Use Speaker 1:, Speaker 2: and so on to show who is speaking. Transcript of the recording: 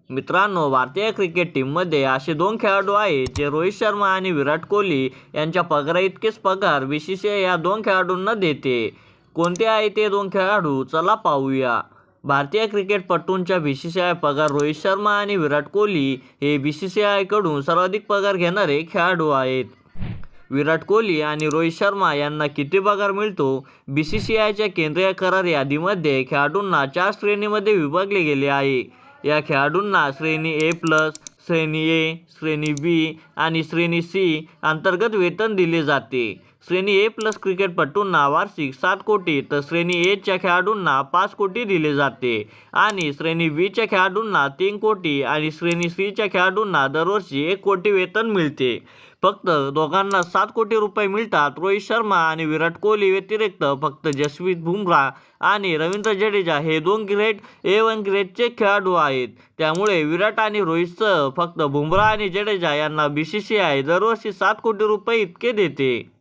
Speaker 1: मित्रांनो, भारतीय क्रिकेट टीममध्ये असे 2 खेळाडू आहेत जे रोहित शर्मा आणि विराट कोहली यांच्या पगाराइतकेच पगार बीसीसीआय या 2 खेळाडूंना देते. कोणते आहे ते 2 खेळाडू? चला पाहूया. भारतीय क्रिकेटपटूंच्या बीसीसीआय पगार. रोहित शर्मा आणि विराट कोहली हे बीसीसीआयकडून सर्वाधिक पगार घेणारे खेळाडू आहेत. विराट कोहली आणि रोहित शर्मा यांना किती पगार मिळतो? बीसीसीआयच्या केंद्रीय करार यादीमध्ये खेळाडूंना 4 श्रेणीमध्ये विभागले गेले आहे. या खेळाडूंना श्रेणी A+, श्रेणी ए, श्रेणी बी आणि श्रेणी सी अंतर्गत वेतन दिले जाते. श्रेणी A+ क्रिकेटपटूंना वार्षिक 7 कोटी तर श्रेणी एच्या खेळाडूंना 5 कोटी दिले जाते आणि श्रेणी बीच्या खेळाडूंना 3 कोटी आणि श्रेणी सीच्या खेळाडूंना दरवर्षी 1 कोटी वेतन मिळते. फक्त दोघांना 7 कोटी रुपये मिळतात. रोहित शर्मा आणि विराट कोहली व्यतिरिक्त फक्त जसप्रीत बुमराह आणि रवींद्र जडेजा हे 2 ग्रेड A1 ग्रेडचे खेळाडू आहेत. त्यामुळे विराट आणि रोहितसह फक्त बुमराह आणि जडेजा यांना बीसीसीआय दरवर्षी 7 कोटी रुपये इतके देते.